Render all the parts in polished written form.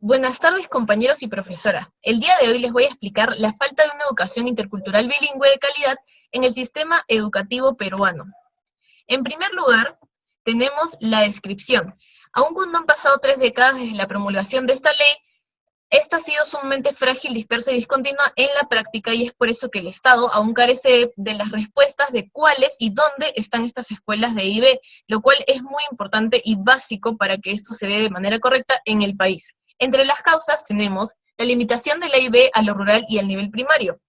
Buenas tardes, compañeros y profesora. El día de hoy les voy a explicar la falta de una educación intercultural bilingüe de calidad en el sistema educativo peruano. En primer lugar, tenemos la descripción. Aun cuando han pasado 3 décadas desde la promulgación de esta ley, esta ha sido sumamente frágil, dispersa y discontinua en la práctica, y es por eso que el Estado aún carece de las respuestas de cuáles y dónde están estas escuelas de IB, lo cual es muy importante y básico para que esto se dé de manera correcta en el país. Entre las causas tenemos la limitación de la IB a lo rural y al nivel primario.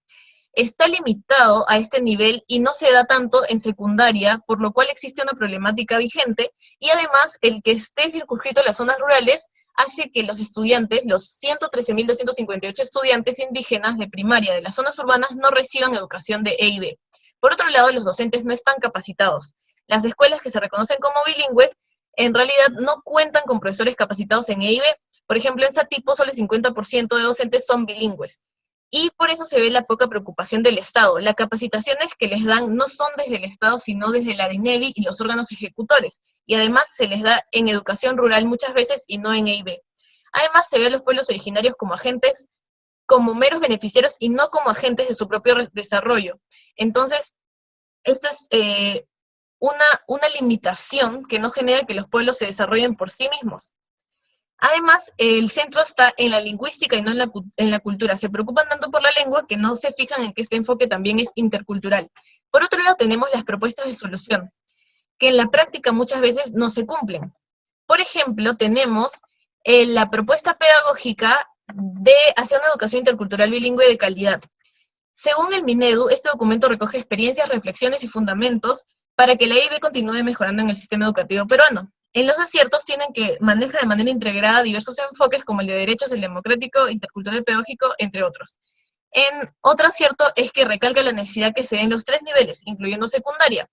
Está limitado a este nivel y no se da tanto en secundaria, por lo cual existe una problemática vigente, y además el que esté circunscrito a las zonas rurales hace que los estudiantes, los 113.258 estudiantes indígenas de primaria de las zonas urbanas, no reciban educación de E y B. Por otro lado, los docentes no están capacitados. Las escuelas que se reconocen como bilingües en realidad no cuentan con profesores capacitados en E y B. Por ejemplo, en Satipo solo el 50% de docentes son bilingües. Y por eso se ve la poca preocupación del Estado. Las capacitaciones que les dan no son desde el Estado, sino desde la DINEVI y los órganos ejecutores. Y además se les da en educación rural muchas veces y no en EIB. Además se ve a los pueblos originarios como agentes, como meros beneficiarios y no como agentes de su propio desarrollo. Entonces, esto es una limitación que no genera que los pueblos se desarrollen por sí mismos. Además, el centro está en la lingüística y no en la cultura. Se preocupan tanto por la lengua que no se fijan en que este enfoque también es intercultural. Por otro lado, tenemos las propuestas de solución, que en la práctica muchas veces no se cumplen. Por ejemplo, tenemos la propuesta pedagógica de hacer una educación intercultural bilingüe de calidad. Según el Minedu, este documento recoge experiencias, reflexiones y fundamentos para que la IB continúe mejorando en el sistema educativo peruano. En los aciertos tienen que manejar de manera integrada diversos enfoques como el de derechos, el democrático, intercultural, pedagógico, entre otros. En otro acierto es que recalca la necesidad que se den los 3 niveles, incluyendo secundaria.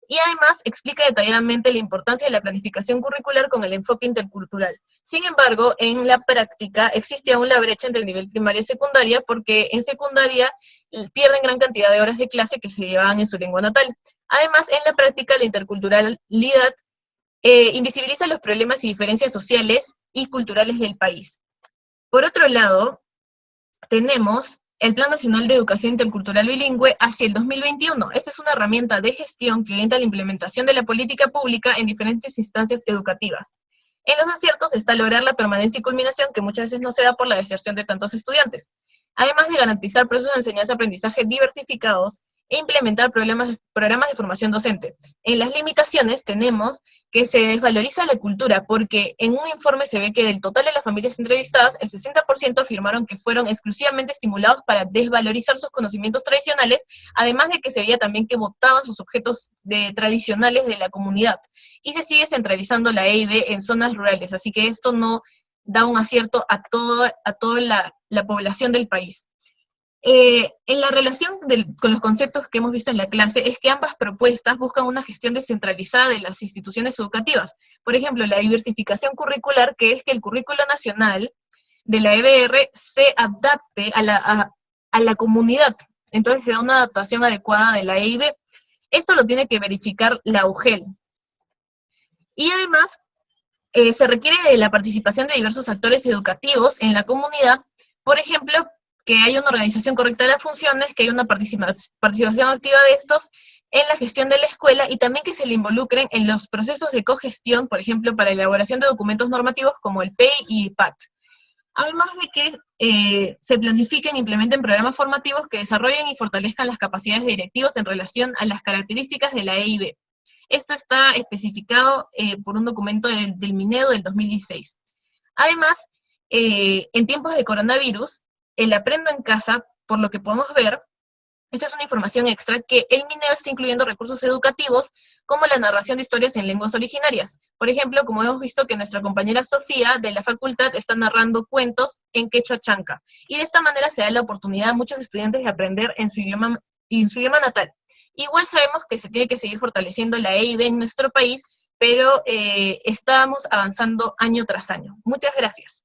Y además explica detalladamente la importancia de la planificación curricular con el enfoque intercultural. Sin embargo, en la práctica existe aún la brecha entre el nivel primaria y secundaria, porque en secundaria pierden gran cantidad de horas de clase que se llevaban en su lengua natal. Además, en la práctica, la interculturalidad invisibiliza los problemas y diferencias sociales y culturales del país. Por otro lado, tenemos el Plan Nacional de Educación Intercultural Bilingüe hacia el 2021. Esta es una herramienta de gestión que orienta la implementación de la política pública en diferentes instancias educativas. En los aciertos está lograr la permanencia y culminación, que muchas veces no se da por la deserción de tantos estudiantes. Además de garantizar procesos de enseñanza-aprendizaje diversificados e implementar programas de formación docente. En las limitaciones tenemos que se desvaloriza la cultura, porque en un informe se ve que del total de las familias entrevistadas, el 60% afirmaron que fueron exclusivamente estimulados para desvalorizar sus conocimientos tradicionales, además de que se veía también que votaban sus objetos tradicionales de la comunidad. Y se sigue centralizando la EIB en zonas rurales, así que esto no da un acierto a toda la población del país. En la relación con los conceptos que hemos visto en la clase es que ambas propuestas buscan una gestión descentralizada de las instituciones educativas. Por ejemplo, la diversificación curricular, que es que el currículo nacional de la EBR se adapte a la comunidad. Entonces se da una adaptación adecuada de la EIB. Esto lo tiene que verificar la UGEL. Y además, se requiere de la participación de diversos actores educativos en la comunidad. Por ejemplo, que haya una organización correcta de las funciones, que haya una participación activa de estos en la gestión de la escuela, y también que se le involucren en los procesos de cogestión, por ejemplo, para elaboración de documentos normativos como el PEI y el PAT. Además de que se planifiquen e implementen programas formativos que desarrollen y fortalezcan las capacidades de directivos en relación a las características de la EIB. Esto está especificado por un documento del Minedu del 2016. Además, en tiempos de coronavirus, el Aprendo en Casa, por lo que podemos ver, esta es una información extra, que el Minedu está incluyendo recursos educativos como la narración de historias en lenguas originarias. Por ejemplo, como hemos visto que nuestra compañera Sofía de la facultad está narrando cuentos en quechua chanca. Y de esta manera se da la oportunidad a muchos estudiantes de aprender en su idioma natal. Igual sabemos que se tiene que seguir fortaleciendo la EIB en nuestro país, pero estamos avanzando año tras año. Muchas gracias.